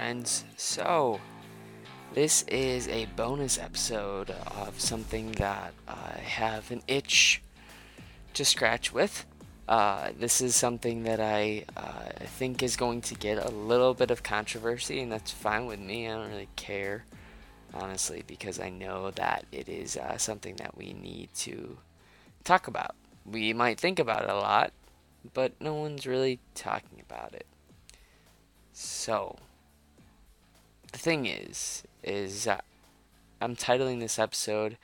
friends. So, this is a bonus episode of something that I have an itch to scratch with. This is something that I think is going to get a little bit of controversy, and that's fine with me. I don't really care, honestly, because I know that it is something that we need to talk about. We might think about it a lot, but no one's really talking about it. So, the thing is I'm titling this episode,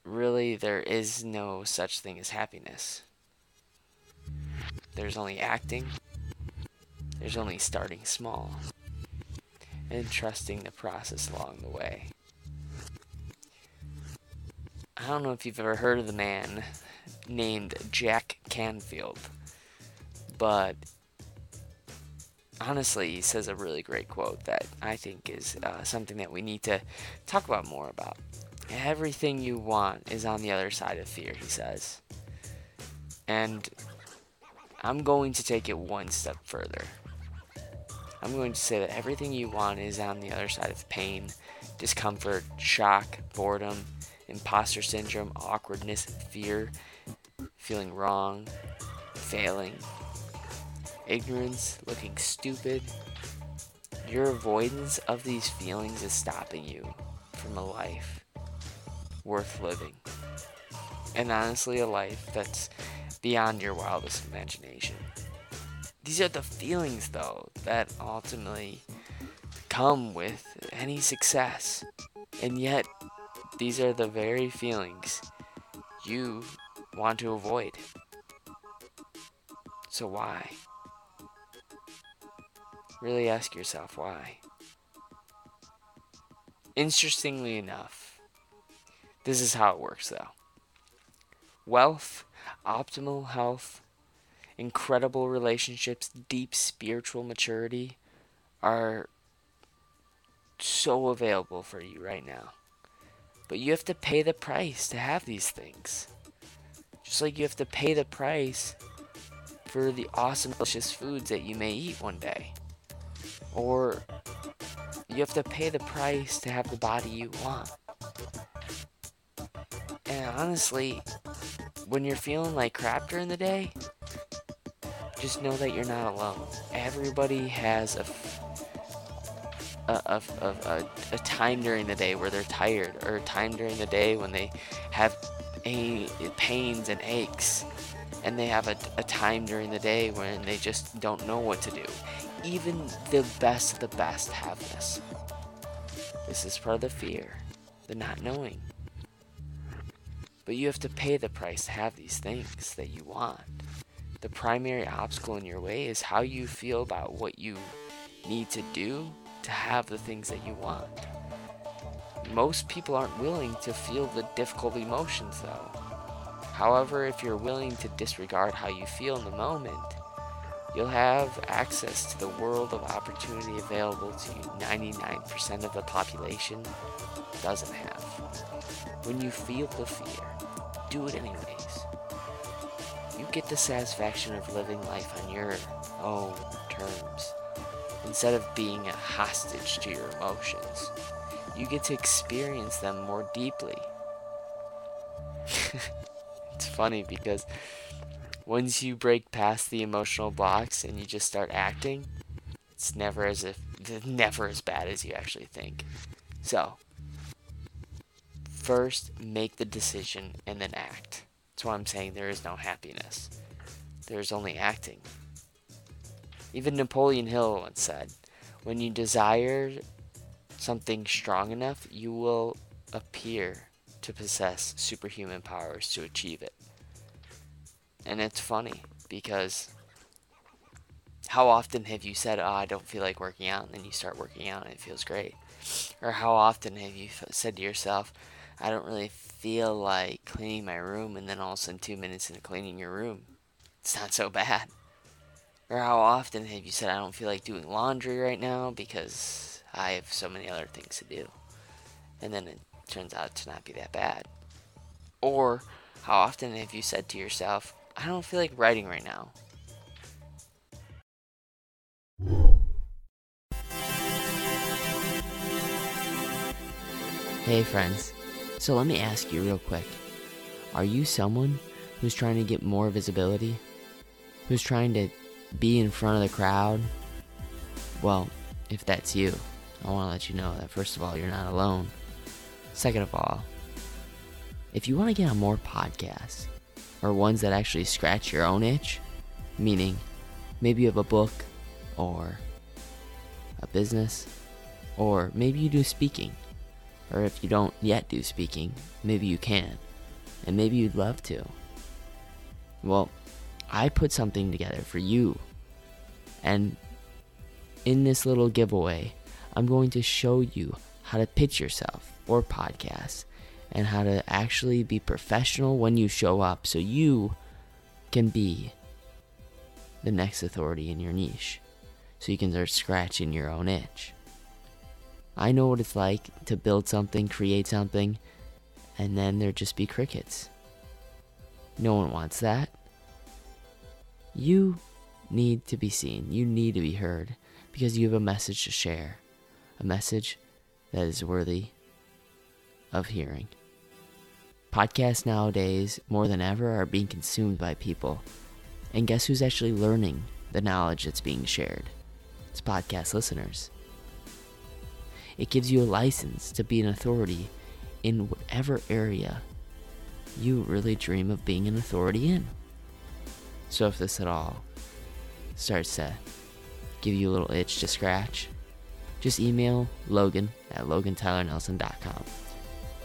really, there is no such thing as happiness. There's only acting, there's only starting small, and trusting the process along the way. I don't know if you've ever heard of the man named Jack Canfield, but honestly, he says a really great quote that I think is something that we need to talk about more about. Everything you want is on the other side of fear, he says. And I'm going to take it one step further. I'm going to say that everything you want is on the other side of pain, discomfort, shock, boredom, imposter syndrome, awkwardness, fear, feeling wrong, failing, ignorance, looking stupid. Your avoidance of these feelings is stopping you from a life worth living. And honestly, a life that's beyond your wildest imagination. These are the feelings, though, that ultimately come with any success. And yet, these are the very feelings you want to avoid. So why? Really ask yourself why. Interestingly enough, this is how it works, though. Wealth, optimal health, incredible relationships, deep spiritual maturity are so available for you right now. But you have to pay the price to have these things. Just like you have to pay the price for the awesome, delicious foods that you may eat one day. Or you have to pay the price to have the body you want. And honestly, when you're feeling like crap during the day, just know that you're not alone. Everybody has a time during the day where they're tired, or a time during the day when they have pains and aches, and they have a time during the day when they just don't know what to do. Even the best of the best have this. This is part of the fear, the not knowing. But you have to pay the price to have these things that you want. The primary obstacle in your way is how you feel about what you need to do to have the things that you want. Most people aren't willing to feel the difficult emotions, though. However, if you're willing to disregard how you feel in the moment, you'll have access to the world of opportunity available to 99% of the population doesn't have. When you feel the fear, do it anyways. You get the satisfaction of living life on your own terms. Instead of being a hostage to your emotions, you get to experience them more deeply. It's funny because once you break past the emotional blocks and you just start acting, it's never as bad as you actually think. So, first make the decision and then act. That's why I'm saying there is no happiness. There's only acting. Even Napoleon Hill once said, when you desire something strong enough, you will appear to possess superhuman powers to achieve it. And it's funny because how often have you said, I don't feel like working out, and then you start working out and it feels great? Or how often have you said to yourself, I don't really feel like cleaning my room, and then all of a sudden 2 minutes into cleaning your room, it's not so bad? Or how often have you said, I don't feel like doing laundry right now because I have so many other things to do, and then it turns out to not be that bad? Or how often have you said to yourself, I don't feel like writing right now, Hey friends, so let me ask you real quick. Are you someone who's trying to get more visibility? Who's trying to be in front of the crowd? Well, if that's you, I want to let you know that first of all, you're not alone. Second of all, if you want to get on more podcasts, or ones that actually scratch your own itch, meaning maybe you have a book, or a business, or maybe you do speaking, or if you don't yet do speaking, maybe you can, and maybe you'd love to. Well, I put something together for you, and in this little giveaway, I'm going to show you how to pitch yourself or podcasts, and how to actually be professional when you show up so you can be the next authority in your niche, so you can start scratching your own itch. I know what it's like to build something, create something, and then there just be crickets. No one wants that. You need to be seen. You need to be heard because you have a message to share. A message that is worthy of hearing. Podcasts nowadays, more than ever, are being consumed by people. And guess who's actually learning the knowledge that's being shared? It's podcast listeners. It gives you a license to be an authority in whatever area you really dream of being an authority in. So if this at all starts to give you a little itch to scratch, just email Logan at LoganTylerNelson.com.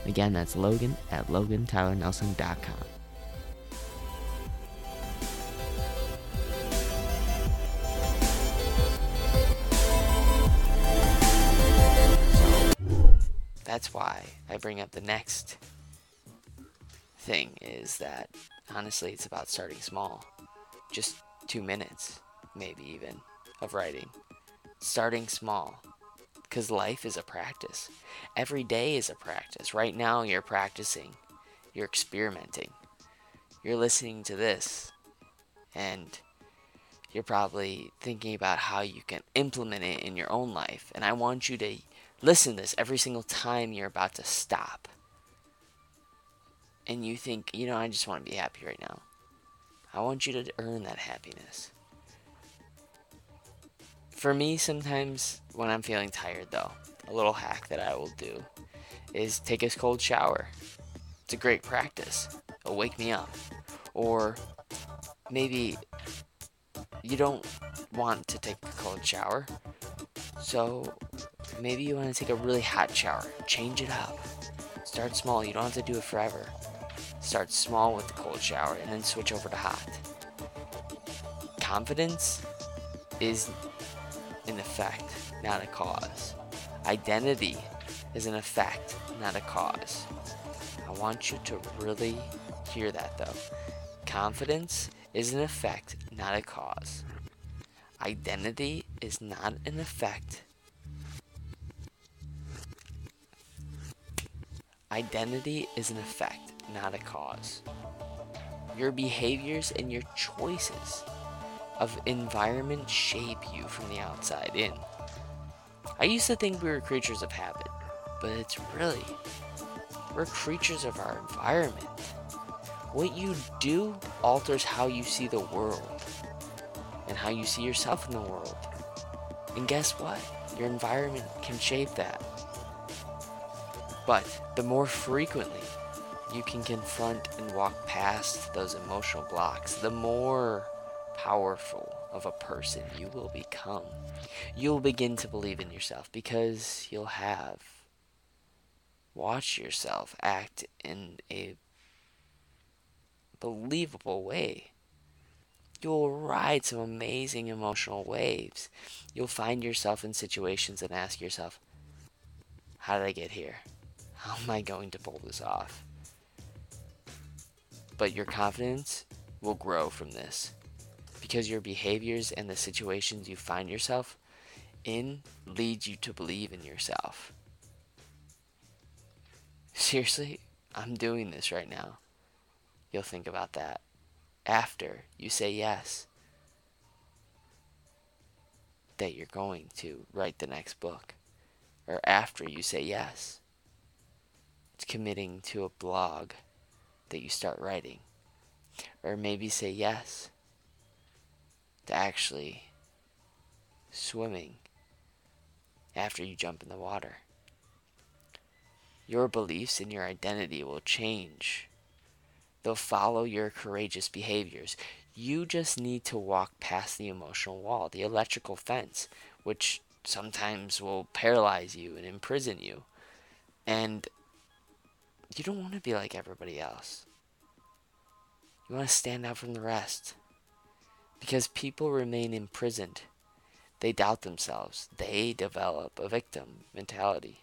Again, that's Logan at LoganTylerNelson.com. That's why I bring up the next thing is that, honestly, it's about starting small. Just 2 minutes, maybe even, of writing. Starting small. Because life is a practice. Every day is a practice. Right now, you're practicing. You're experimenting. You're listening to this. And you're probably thinking about how you can implement it in your own life. And I want you to listen to this every single time you're about to stop. And you think, I just want to be happy right now. I want you to earn that happiness. For me, sometimes when I'm feeling tired, though, a little hack that I will do is take a cold shower. It's a great practice. It'll wake me up. Or maybe you don't want to take a cold shower, so maybe you want to take a really hot shower. Change it up. Start small. You don't have to do it forever. Start small with the cold shower and then switch over to hot. Confidence is an effect, not a cause. Identity is an effect, not a cause. I want you to really hear that, though. Confidence is an effect, not a cause. Identity is not an effect. Identity is an effect, not a cause. Your behaviors and your choices of environment shape you from the outside in. I used to think we were creatures of habit, but it's really, we're creatures of our environment. What you do alters how you see the world and how you see yourself in the world. And guess what? Your environment can shape that. But the more frequently you can confront and walk past those emotional blocks, the more powerful of a person you will become. You'll begin to believe in yourself because you'll have watched yourself act in a believable way. You'll ride some amazing emotional waves. You'll find yourself in situations and ask yourself, how did I get here? How am I going to pull this off? But your confidence will grow from this because your behaviors and the situations you find yourself in lead you to believe in yourself. Seriously, I'm doing this right now. You'll think about that after you say yes, that you're going to write the next book, or after you say yes. It's committing to a blog that you start writing. Or maybe say yes to actually swimming after you jump in the water. Your beliefs and your identity will change. They'll follow your courageous behaviors. You just need to walk past the emotional wall, the electrical fence, which sometimes will paralyze you and imprison you. And you don't want to be like everybody else. You want to stand out from the rest. Because people remain imprisoned. They doubt themselves. They develop a victim mentality.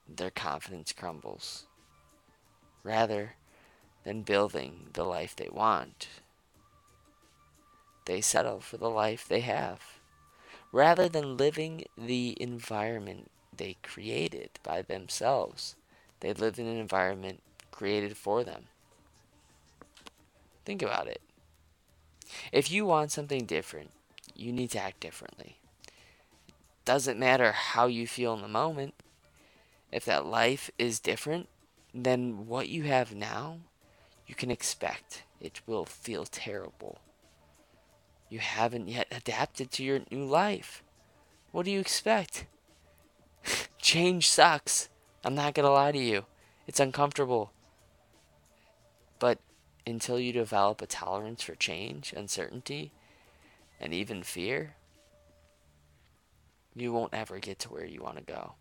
Their confidence crumbles. Rather than building the life they want, they settle for the life they have. Rather than living the environment they created by themselves, they live in an environment created for them. Think about it. If you want something different, you need to act differently. Doesn't matter how you feel in the moment. If that life is different than what you have now, you can expect it will feel terrible. You haven't yet adapted to your new life. What do you expect? Change sucks. I'm not going to lie to you. It's uncomfortable. But until you develop a tolerance for change, uncertainty, and even fear, you won't ever get to where you want to go.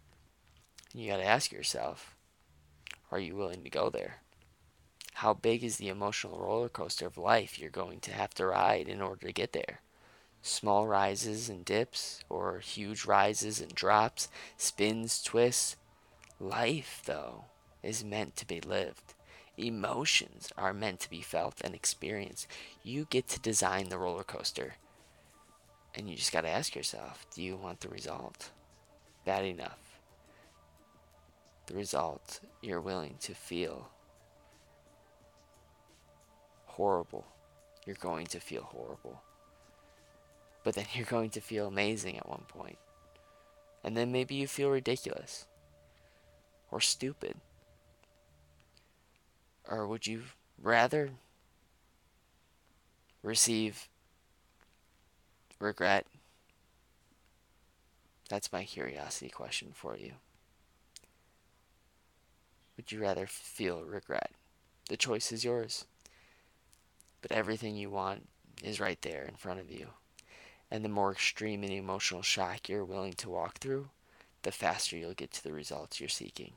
You got to ask yourself, are you willing to go there? How big is the emotional roller coaster of life you're going to have to ride in order to get there? Small rises and dips, or huge rises and drops, spins, twists. Life, though, is meant to be lived. Emotions are meant to be felt and experienced. You get to design the roller coaster. And you just got to ask yourself, do you want the result? Bad enough. The result you're willing to feel horrible. You're going to feel horrible. But then you're going to feel amazing at one point. And then maybe you feel ridiculous. Or stupid. Or would you rather receive regret? That's my curiosity question for you. Would you rather feel regret? The choice is yours. But everything you want is right there in front of you. And the more extreme and emotional shock you're willing to walk through, the faster you'll get to the results you're seeking.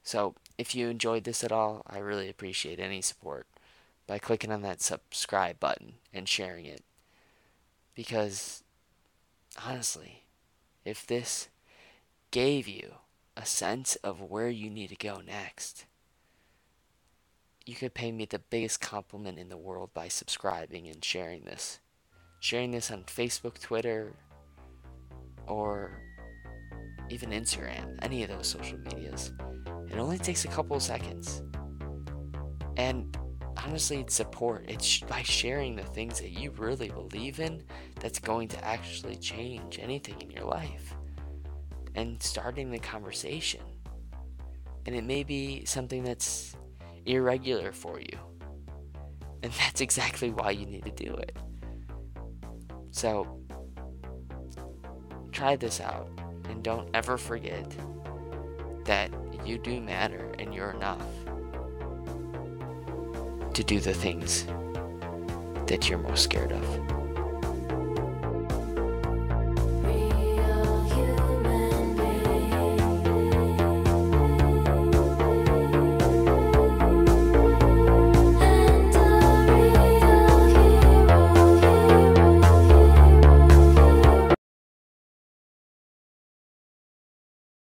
So, if you enjoyed this at all, I really appreciate any support by clicking on that subscribe button and sharing it. Because, honestly, if this gave you a sense of where you need to go next, you could pay me the biggest compliment in the world by subscribing and sharing this. Sharing this on Facebook, Twitter, or even Instagram, any of those social medias. It only takes a couple of seconds. And honestly, it's support. It's by sharing the things that you really believe in that's going to actually change anything in your life. And starting the conversation. And it may be something that's irregular for you. And that's exactly why you need to do it. So, try this out. And don't ever forget that you do matter and you're enough to do the things that you're most scared of.